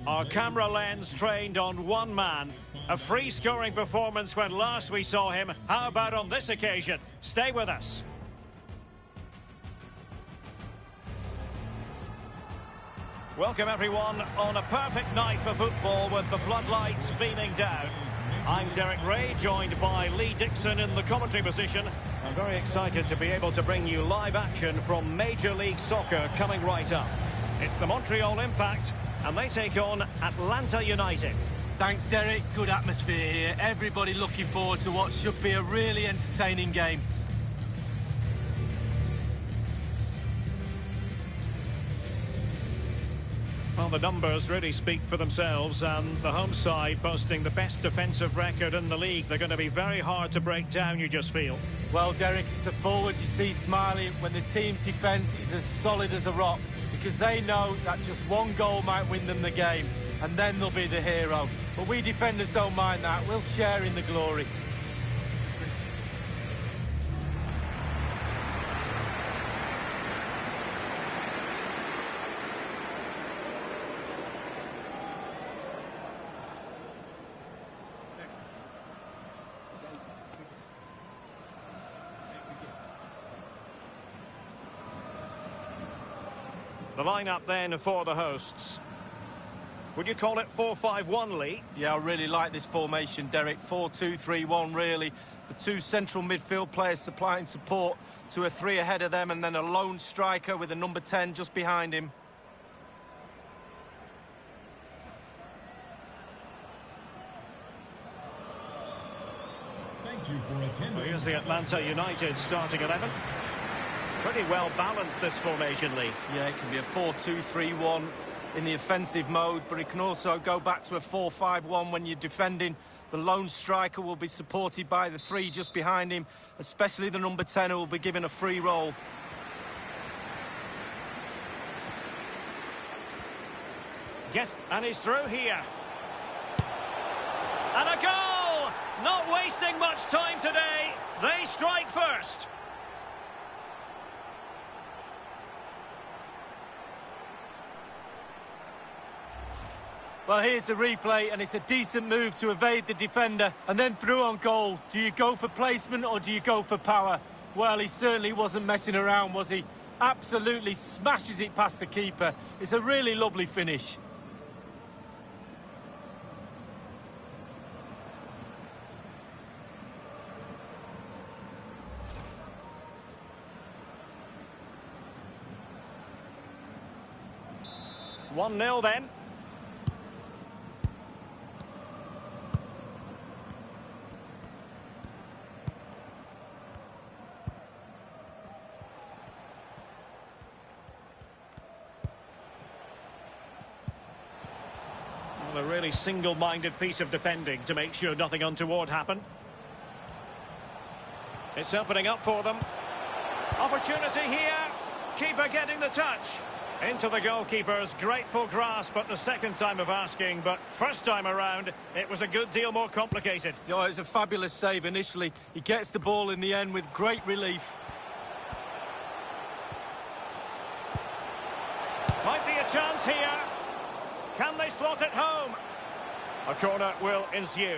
Our camera lens trained on one man. A free-scoring performance when last we saw him. How about on this occasion? Stay with us. Welcome everyone on a perfect night for football with the floodlights beaming down. I'm Derek Ray, joined by Lee Dixon in the commentary position. I'm very excited to be able to bring you live action from Major League Soccer coming right up. It's the Montreal Impact, and they take on Atlanta United. Thanks, Derek. Good atmosphere here. Everybody looking forward to what should be a really entertaining game. Well, the numbers really speak for themselves, and the home side boasting the best defensive record in the league. They're going to be very hard to break down, you just feel. Well, Derek, it's the forwards you see smiling when the team's defence is as solid as a rock, because they know that just one goal might win them the game, and then they'll be the hero. But we defenders don't mind that. We'll share in the glory. The lineup then for the hosts. Would you call it 4-5-1, Lee? Yeah, I really like this formation, Derek. 4-2-3-1, really. The two central midfield players supplying support to a three ahead of them, and then a lone striker with a number 10 just behind him. Thank you for attending. Here's the Atlanta United starting 11. Pretty well balanced, this formation, Lee. Yeah, it can be a 4-2-3-1 in the offensive mode, but it can also go back to a 4-5-1 when you're defending. The lone striker will be supported by the three just behind him, especially the number 10 who will be given a free role. Yes, and he's through here. And a goal! Not wasting much time today. They strike first. Well, here's the replay, and it's a decent move to evade the defender and then through on goal. Do you go for placement or do you go for power? Well, he certainly wasn't messing around, was he? Absolutely smashes it past the keeper. It's a really lovely finish. One 0 then. A really single-minded piece of defending to make sure nothing untoward happened. It's opening up for them. Opportunity here. Keeper getting the touch. Into the goalkeeper's grateful grasp at the second time of asking, but first time around, it was a good deal more complicated. Oh, it's a fabulous save initially. He gets the ball in the end with great relief. Might be a chance here. Can they slot it home? A corner will ensue.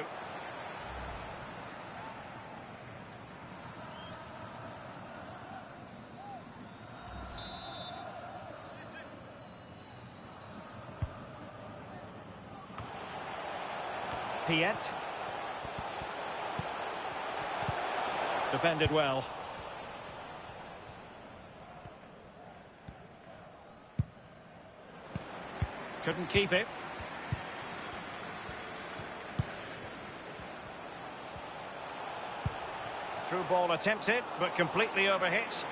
Piet. Defended well. Couldn't keep it. Through ball attempted, but completely overhit.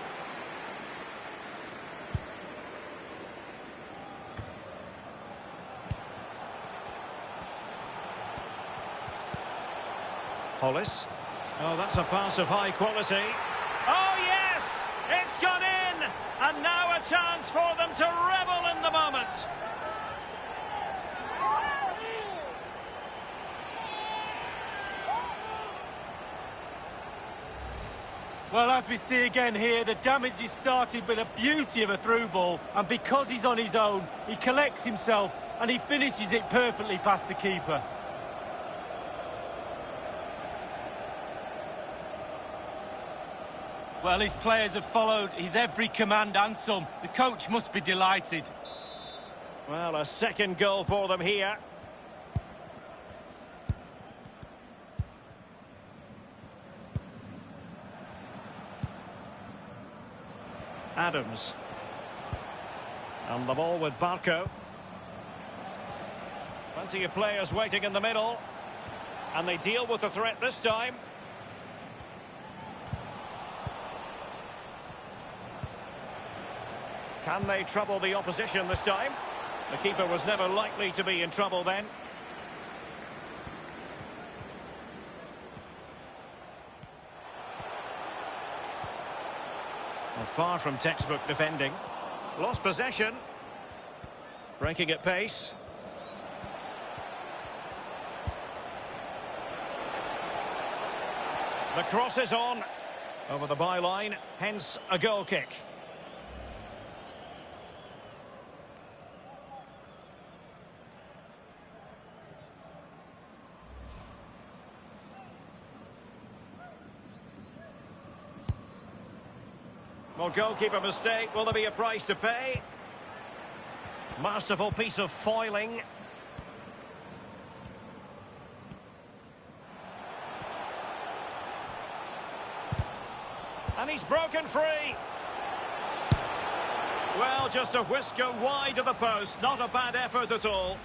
Hollis. Oh, that's a pass of high quality. Oh, yes! It's gone in! And now a chance for them to revel in the moment. Well, as we see again here, the damage is started with a beauty of a through ball, and because he's on his own, he collects himself and he finishes it perfectly past the keeper. Well, his players have followed his every command and some. The coach must be delighted. Well, a second goal for them here. Adams. And the ball with Barco. Plenty of players waiting in the middle. And they deal with the threat this time. Can they trouble the opposition this time? The keeper was never likely to be in trouble then. Well, far from textbook defending. Lost possession. Breaking at pace. The cross is on. Over the byline, hence a goal kick. Well, goalkeeper mistake. Will there be a price to pay? Masterful piece of foiling. And he's broken free. Well, just a whisker wide of the post. Not a bad effort at all.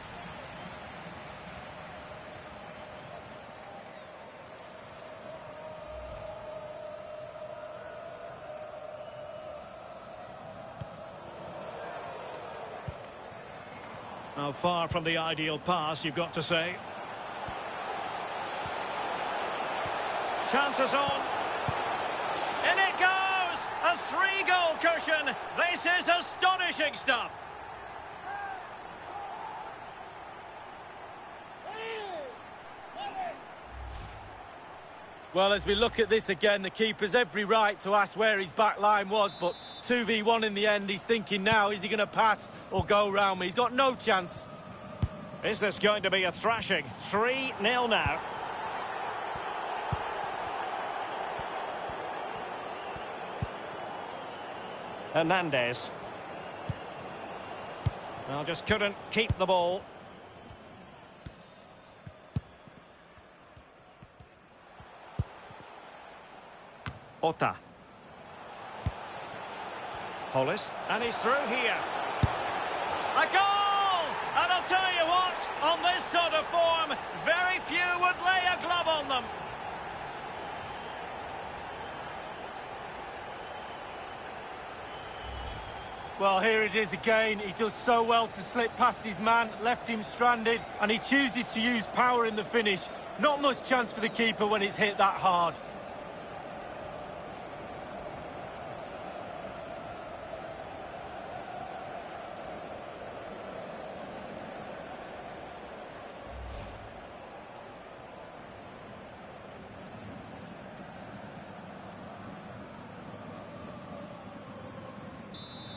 Now, far from the ideal pass, you've got to say. Chances on. In it goes! A 3-goal cushion. This is astonishing stuff. Well, as we look at this again, the keeper's every right to ask where his back line was, but 2v1 in the end. He's thinking now, is he going to pass or go round me? He's got no chance. Is this going to be a thrashing? 3-0 now. Hernandez. Well, just couldn't keep the ball. Ota. Hollis. And he's through here. A goal! And I'll tell you what, on this sort of form, very few would lay a glove on them. Well, here it is again. He does so well to slip past his man, left him stranded, and he chooses to use power in the finish. Not much chance for the keeper when it's hit that hard.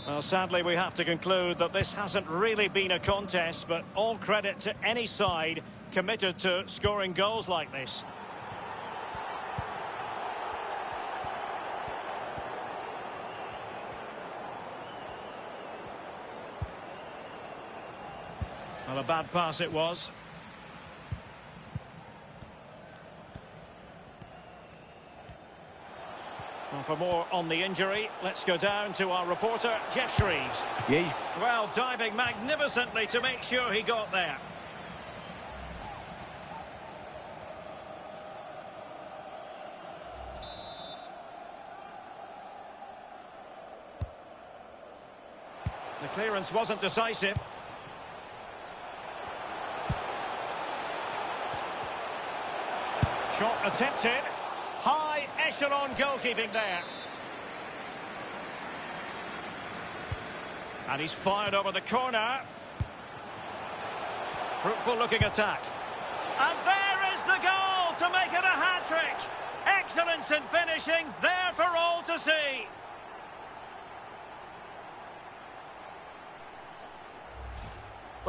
Well, sadly, we have to conclude that this hasn't really been a contest, but all credit to any side committed to scoring goals like this. Well, a bad pass it was. Well, for more on the injury, let's go down to our reporter, Jeff Shreves. Yeah. Well, diving magnificently to make sure he got there. The clearance wasn't decisive. Shot attempted. High echelon goalkeeping there. And he's fired over the corner. Fruitful looking attack. And there is the goal to make it a hat-trick. Excellence in finishing, there for all to see.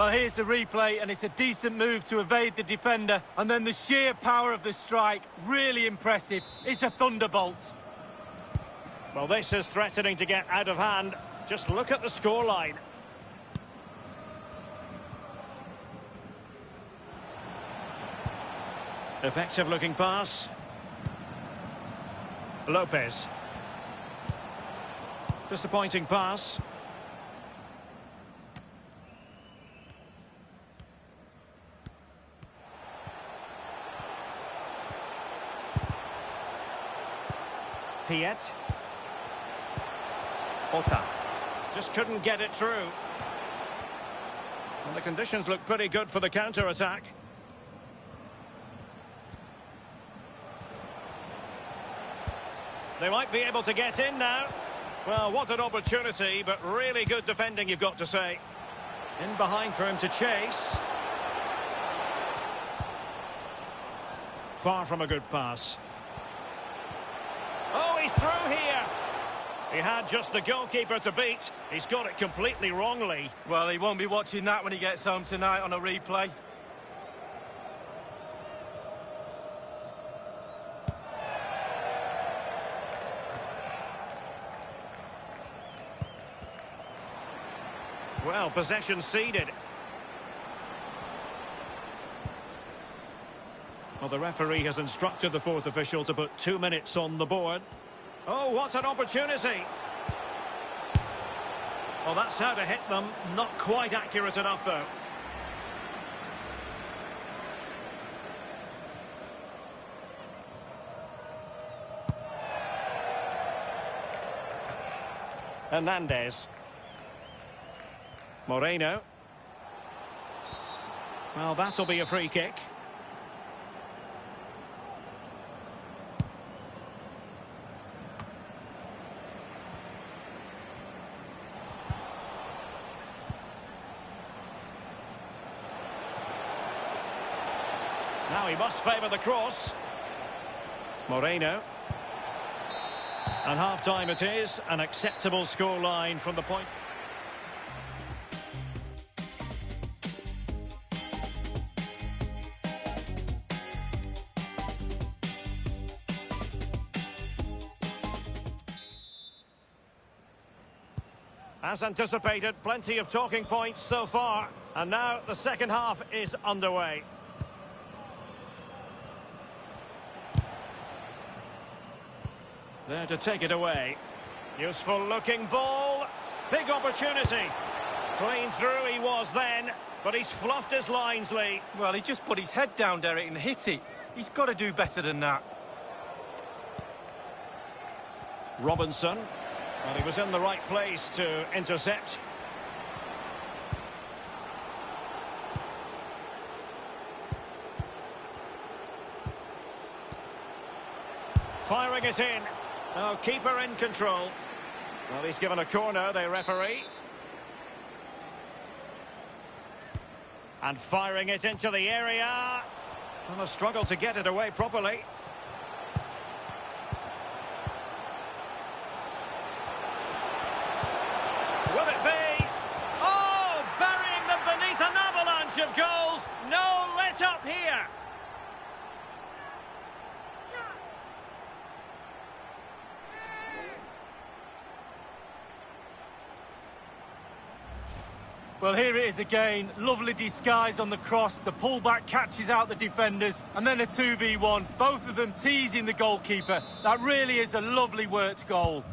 Well, here's the replay, and it's a decent move to evade the defender. And then the sheer power of the strike, really impressive. It's a thunderbolt. Well, this is threatening to get out of hand. Just look at the scoreline. Effective looking pass. Lopez. Disappointing pass. Piet. Ota. Just couldn't get it through. And the conditions look pretty good for the counter-attack. They might be able to get in now. Well, what an opportunity, but really good defending, you've got to say. In behind for him to chase. Far from a good pass. Oh, he's through here. He had just the goalkeeper to beat. He's got it completely wrongly. Well, he won't be watching that when he gets home tonight on a replay. Well, possession ceded. Well, the referee has instructed the fourth official to put 2 minutes on the board. Oh, what an opportunity. Well, that's how to hit them. Not quite accurate enough, though. Hernandez. Moreno. Well, that'll be a free kick. Now he must favour the cross. Moreno. And half-time it is. An acceptable scoreline from the point. As anticipated, plenty of talking points so far. And now the second half is underway. There to take it away. Useful looking ball. Big opportunity. Clean through he was then, but he's fluffed his lines, Lee. Well, he just put his head down, Derek, and hit it. He's got to do better than that. Robinson. Well, he was in the right place to intercept. Firing it in. Oh, keeper in control. Well, he's given a corner, the referee. And firing it into the area. Well, a struggle to get it away properly. Will it be? Oh, burying them beneath an avalanche of goals. No let up here. Well, here it is again. Lovely disguise on the cross. The pullback catches out the defenders. And then a 2v1. Both of them teasing the goalkeeper. That really is a lovely worked goal.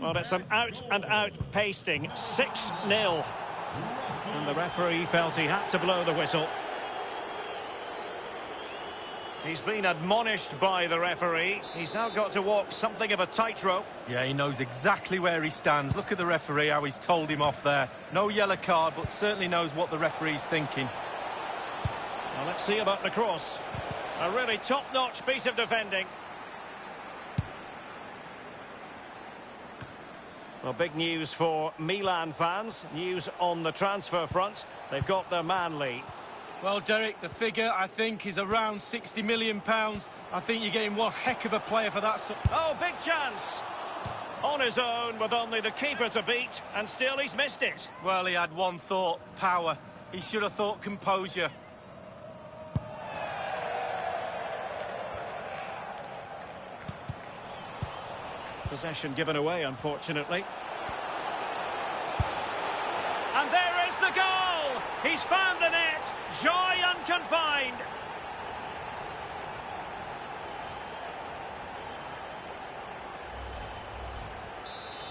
Well, it's an out-and-out pasting. 6-0. And the referee felt he had to blow the whistle. He's been admonished by the referee. He's now got to walk something of a tightrope. Yeah, he knows exactly where he stands. Look at the referee, how he's told him off there. No yellow card, but certainly knows what the referee's thinking. Well, let's see about the cross. A really top-notch piece of defending. Well, big news for Milan fans. News on the transfer front. They've got their man, Lee. Well, Derek, the figure, I think, is around £60 million. I think you're getting one heck of a player for that. Oh, big chance. On his own, with only the keeper to beat, and still he's missed it. Well, he had one thought, power. He should have thought composure. Possession given away, unfortunately. And there is the goal! He's found the net! Joy unconfined!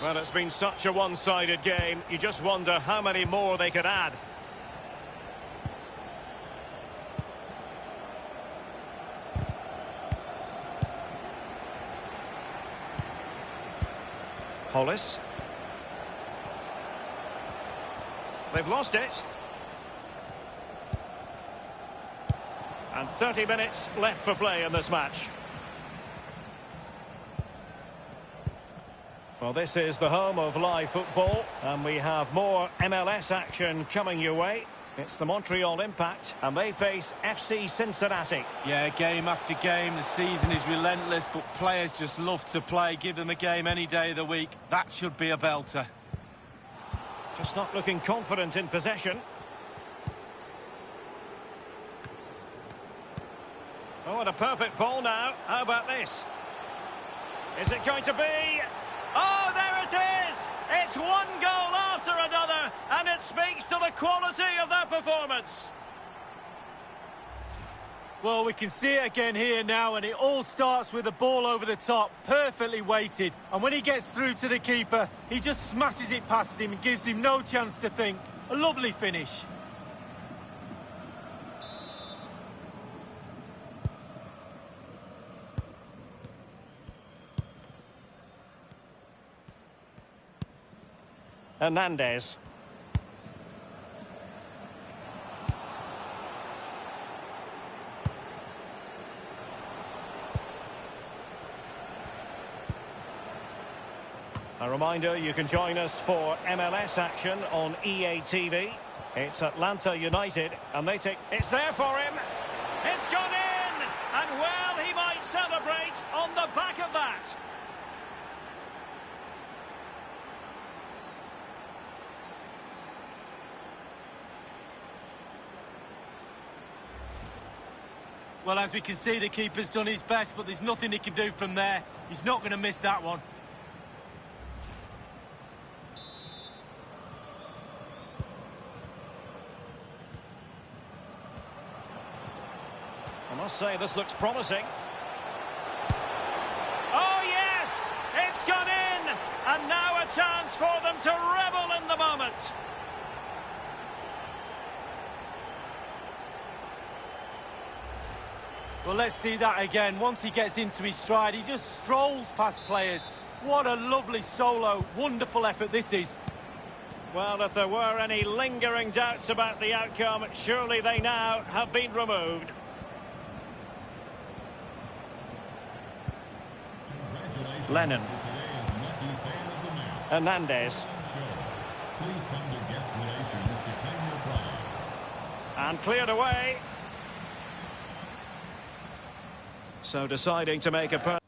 Well, it's been such a one-sided game. You just wonder how many more they could add. Hollis. They've lost it. And 30 minutes left for play in this match. Well, this is the home of live football, and we have more MLS action coming your way. It's the Montreal Impact, and they face FC Cincinnati. Yeah, game after game, the season is relentless, but players just love to play. Give them a game any day of the week. That should be a belter. Just not looking confident in possession. Oh, and a perfect ball now. How about this? Is it going to be... Oh, there it is! It's one goal after another, and it speaks to the quality of their performance. Well, we can see it again here now, and it all starts with a ball over the top, perfectly weighted. And when he gets through to the keeper, he just smashes it past him and gives him no chance to think. A lovely finish. Hernandez. A reminder, you can join us for MLS action on EA TV. It's Atlanta United, and they take... It's there for him! It's gone in! And well, he might celebrate on the back of that. Well, as we can see, the keeper's done his best, but there's nothing he can do from there. He's not going to miss that one. I must say, this looks promising. Oh, yes! It's gone in! And now a chance for them to revel in the moment. Well, let's see that again. Once he gets into his stride, he just strolls past players. What a lovely solo. Wonderful effort this is. Well, if there were any lingering doubts about the outcome, surely they now have been removed. Lennon. Hernandez. Please come to guest relations to claim your prize. And cleared away. So deciding to make a...